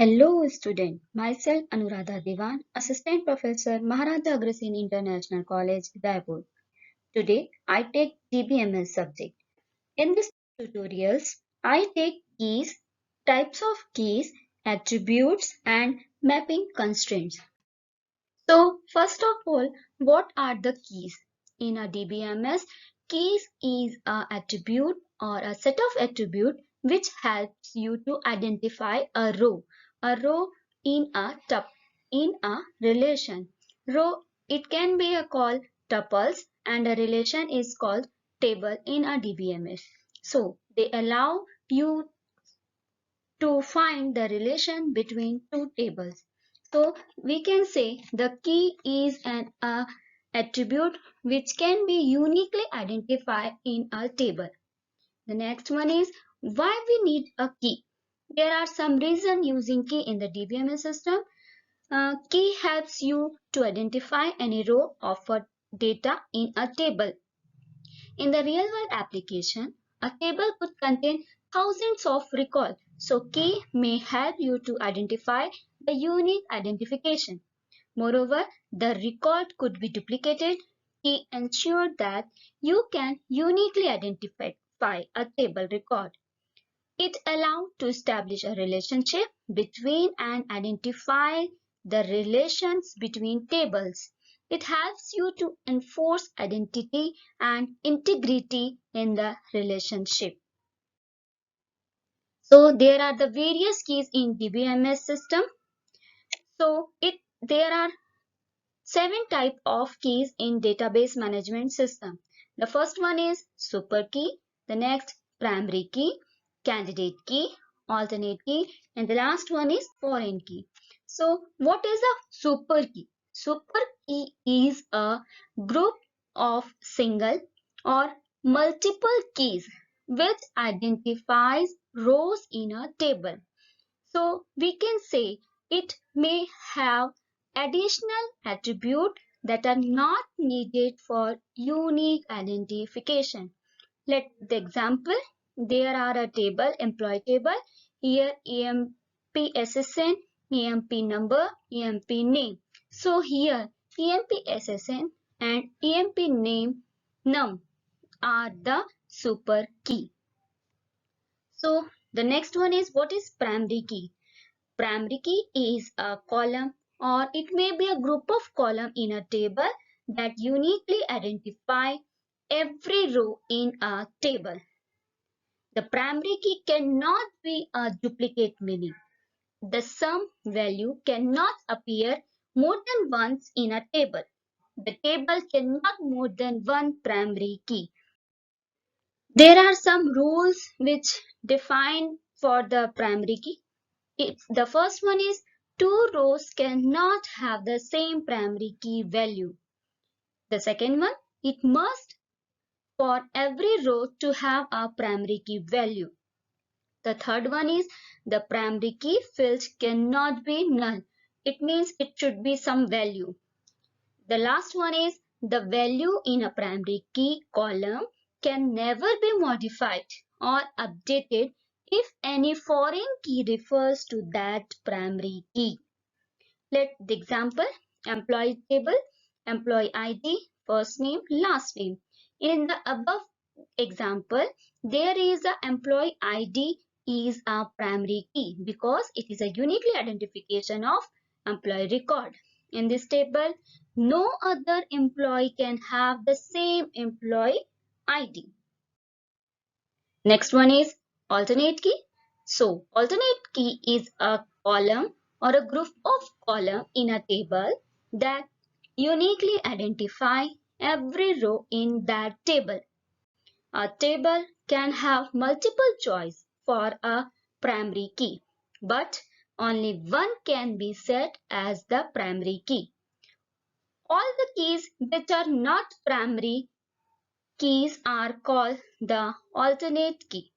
Hello student, myself Anuradha Devan, Assistant Professor Maharaja Agrawal International College, Jaipur. Today I take DBMS subject. In this tutorials, I take keys, types of keys, attributes and mapping constraints. So first of all, what are the keys? In a DBMS, keys is a attribute or a set of attribute which helps you to identify a row in a relation. Row, it can be called tuples and a relation is called table in a DBMS. So they allow you to find the relation between two tables. So we can say the key is an attribute which can be uniquely identified in a table. The next one is why we need a key. There are some reasons using key in the DBMS system. Key helps you to identify any row of data in a table. In the real-world application, a table could contain thousands of records, so key may help you to identify the unique identification. Moreover, the record could be duplicated. Key ensure that you can uniquely identify a table record. It allows to establish a relationship between and identify the relations between tables. It helps you to enforce identity and integrity in the relationship. So there are the various keys in DBMS system. So there are 7 types of keys in database management system. The first one is super key, the next primary key, candidate key, alternate key, and the last one is foreign key. So what is a super key? Super key is a group of single or multiple keys which identifies rows in a table. So we can say it may have additional attributes that are not needed for unique identification. Let the example, there are a table, employee table, here EMP SSN, EMP number, EMP name. So here EMP SSN and EMP name num are the super key. So the next one is what is primary key? Primary key is a column or it may be a group of columns in a table that uniquely identify every row in a table. The primary key cannot be a duplicate meaning. The sum value cannot appear more than once in a table. The table cannot more than one primary key. There are some rules which define for the primary key. The first one is two rows cannot have the same primary key value. The second one, it must for every row to have a primary key value. The third one is the primary key field cannot be null. It means it should be some value. The last one is the value in a primary key column can never be modified or updated if any foreign key refers to that primary key. Let the example, employee table, employee ID, first name, last name. In the above example, there is a employee ID is a primary key because it is a uniquely identification of employee record. In this table, no other employee can have the same employee ID. Next one is alternate key. So alternate key is a column or a group of columns in a table that uniquely identify every row in that table. A table can have multiple choice for a primary key, but only one can be set as the primary key. All the keys which are not primary keys are called the alternate key.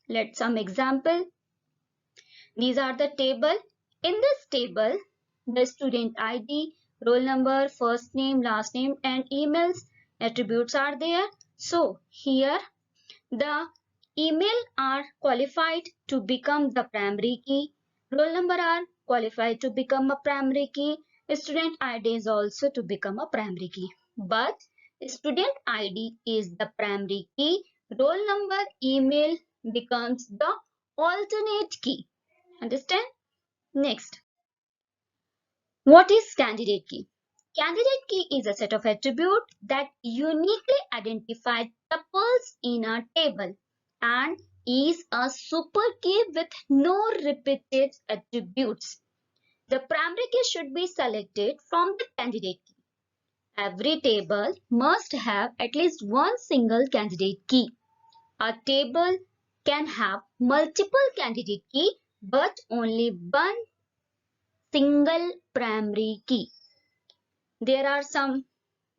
Let some example. These are the table. In this table, the student ID, roll number, first name, last name and emails attributes are there. So here the email are qualified to become the primary key. Roll number are qualified to become a primary key. Student ID is also to become a primary key. But student ID is the primary key. Roll number, email becomes the alternate key. Understand? Next, what is candidate key? Candidate key is a set of attributes that uniquely identify tuples in a table and is a super key with no repeated attributes. The primary key should be selected from the candidate key. Every table must have at least one single candidate key. A table can have multiple candidate key but only one single primary key. There are some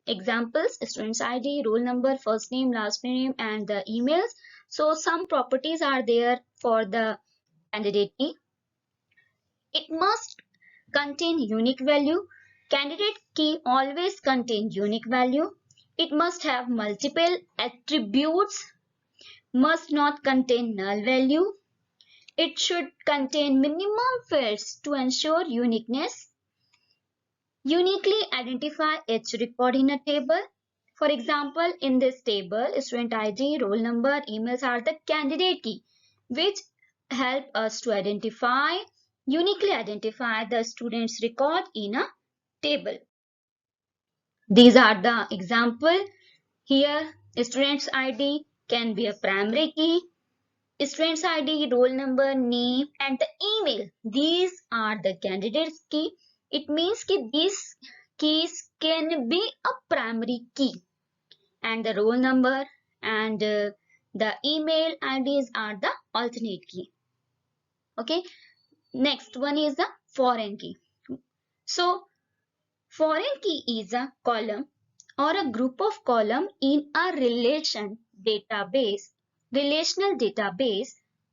examples: student's ID, roll number, first name, last name, and the emails. So some properties are there for the candidate key. It must contain unique value. Candidate key always contain unique value. It must have multiple attributes, must not contain null value. It should contain minimum fields to ensure uniqueness. Uniquely identify each record in a table. For example, in this table, student ID, roll number, emails are the candidate key, which help us to uniquely identify the student's record in a table. These are the example. Here, student's ID can be a primary key. Student's ID, roll number, name, and the email. These are the candidate's key. It means that these keys can be a primary key. And the roll number and the email IDs are the alternate key. Okay. Next one is the foreign key. So, foreign key is a column or a group of column in a relational database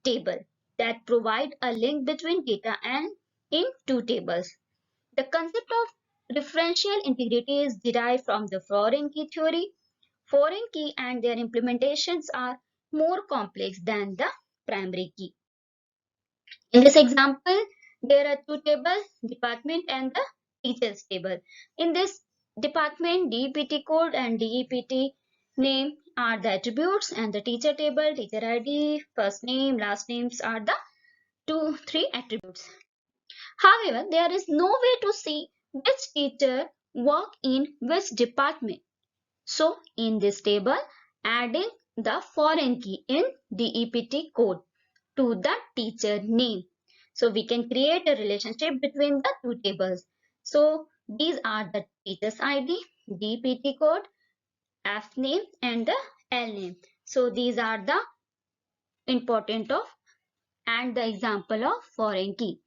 table that provide a link between data and in two tables. The concept of referential integrity is derived from the foreign key theory. Foreign key and their implementations are more complex than the primary key. In this example, there are two tables, department and the teachers table. In this department, DEPT code and DEPT name are the attributes, and the teacher table, teacher ID, first name, last names are the three attributes. However, there is no way to see which teacher work in which department. So, in this table, adding the foreign key in DEPT code to the teacher name. So, we can create a relationship between the two tables. So, these are the teacher's ID, DEPT code, F name, and the L name. So, these are the important of and the example of foreign key.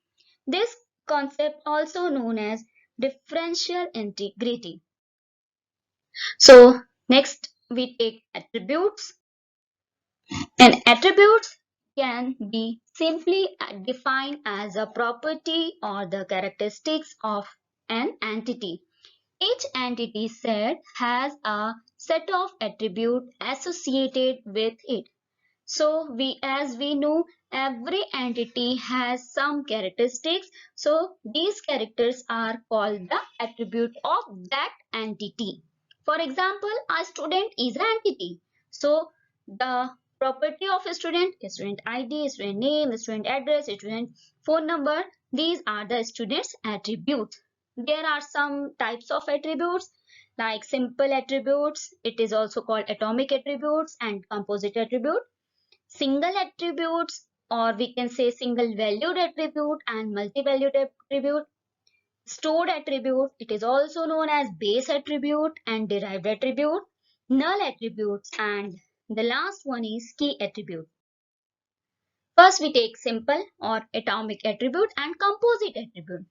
This concept also known as differential integrity. So next we take attributes. And attributes can be simply defined as a property or the characteristics of an entity. Each entity set has a set of attributes associated with it. So as we know, every entity has some characteristics. So these characters are called the attribute of that entity. For example, a student is an entity. So the property of a student is student ID, student name, student address, student phone number. These are the student's attributes. There are some types of attributes like simple attributes. It is also called atomic attributes and composite attribute. Single attributes, or we can say single valued attribute and multi-valued attribute. Stored attribute, it is also known as base attribute and derived attribute, null attributes, and the last one is key attribute. First we take simple or atomic attribute and composite attribute.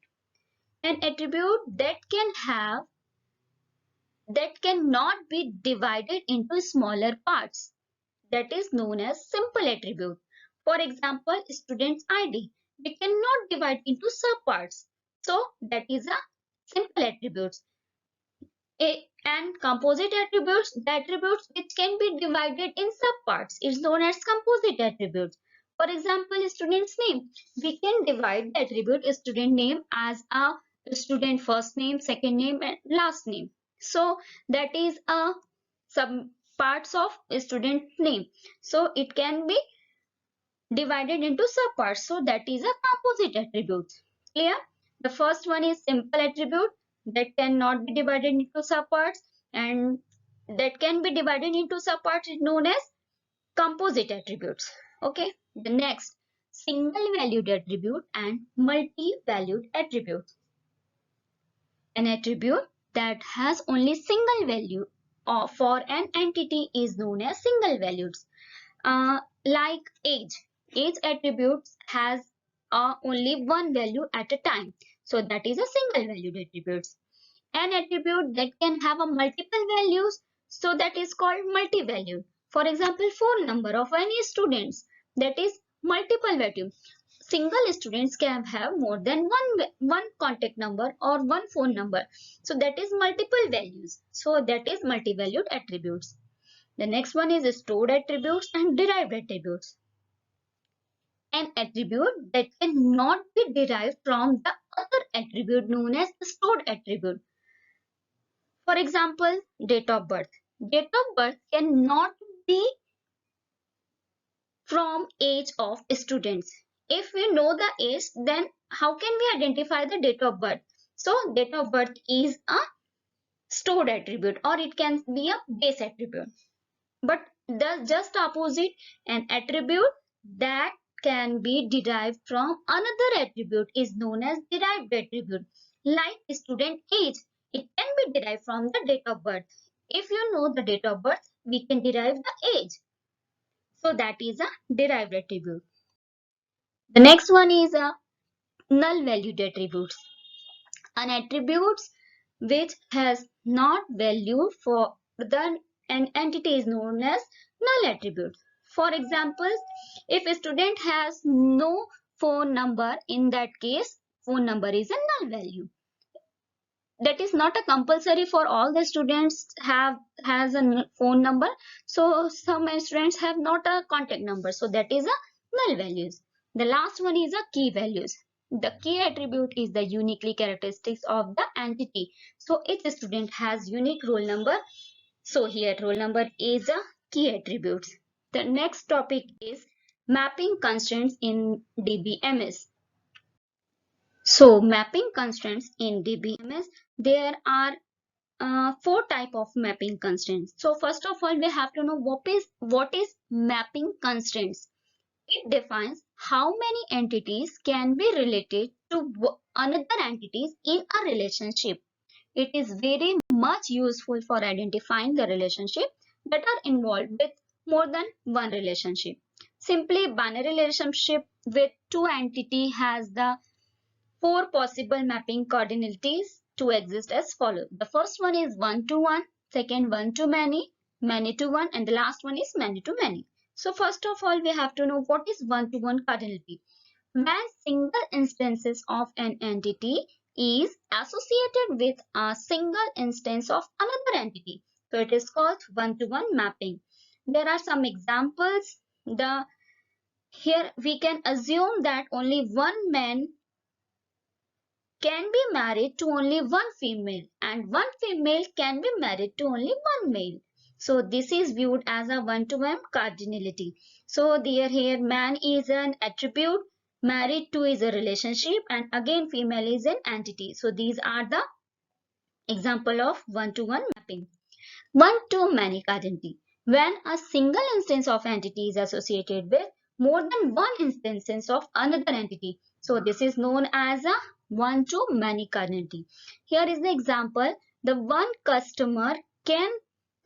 An attribute that cannot be divided into smaller parts, that is known as simple attribute. For example, student's ID. We cannot divide into subparts. So that is a simple attributes. And composite attributes, the attributes which can be divided in subparts, is known as composite attributes. For example, student's name. We can divide the attribute student name as a student first name, second name, and last name. So that is a some parts of student name. So it can be divided into subparts. So that is a composite attribute. Clear? The first one is simple attribute that cannot be divided into subparts, and that can be divided into subparts is known as composite attributes. Okay. The next, single valued attribute and multi-valued attribute. An attribute that has only single value or for an entity is known as single values. Like age. Age attributes has only one value at a time. So that is a single valued attribute. An attribute that can have a multiple values, so that is called multi-valued. For example, phone number of any students, that is multiple value. Single students can have more than one contact number or one phone number, so that is multiple values. So that is multi-valued attributes. The next one is stored attributes and derived attributes. An attribute that cannot be derived from the other attribute known as stored attribute. For example, date of birth. Date of birth cannot be from age of students. If we know the age, then how can we identify the date of birth? So date of birth is a stored attribute, or it can be a base attribute. But the just opposite, an attribute that can be derived from another attribute is known as derived attribute. Like student age, it can be derived from the date of birth. If you know the date of birth, we can derive the age. So that is a derived attribute. The next one is a null valued attributes. An attribute which has not value for the an entity is known as null attribute. For example, if a student has no phone number, in that case phone number is a null value. That is not a compulsory for all the students has a phone number. So some students have not a contact number, so that is a null values. The last one is a key values. The key attribute is the uniquely characteristics of the entity. So each student has unique roll number. So here roll number is a key attribute. The next topic is mapping constraints in DBMS. So mapping constraints in DBMS, there are four type of mapping constraints. So first of all, we have to know what is mapping constraints. It defines how many entities can be related to another entities in a relationship. It is very much useful for identifying the relationship that are involved with more than one relationship. Simply, binary relationship with two entity has the four possible mapping cardinalities to exist as follows. The first one is one to one, second one to many, many to one, and the last one is many to many. So first of all, we have to know what is one to one cardinality. When single instances of an entity is associated with a single instance of another entity. So it is called one to one mapping. There are some examples. Here we can assume that only one man can be married to only one female, and one female can be married to only one male. So this is viewed as a one-to-one cardinality. So here man is an attribute, married to is a relationship, and again female is an entity. So these are the example of one-to-one mapping. One-to-many cardinality. When a single instance of entity is associated with more than one instance of another entity. So this is known as a one-to-many cardinality. Here is the example. The one customer can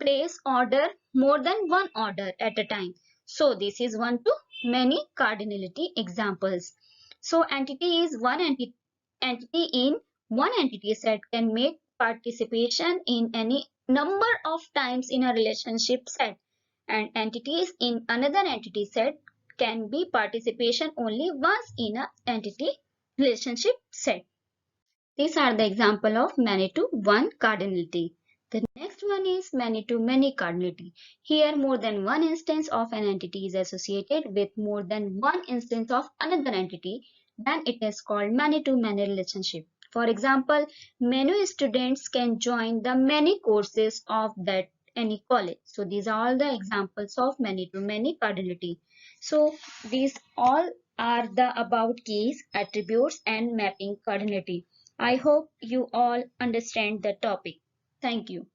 place order more than one order at a time. So this is one-to-many cardinality examples. So entity is one entity in one entity set can make participation in any number of times in a relationship set, and entities in another entity set can be participation only once in a entity relationship set. These are the example of many to one cardinality. The next one is many-to-many cardinality. Here, more than one instance of an entity is associated with more than one instance of another entity, then it is called many-to-many relationship. For example, many students can join the many courses of that any college. So these are all the examples of many-to-many cardinality. So these all are the about keys, attributes, and mapping cardinality. I hope you all understand the topic. Thank you.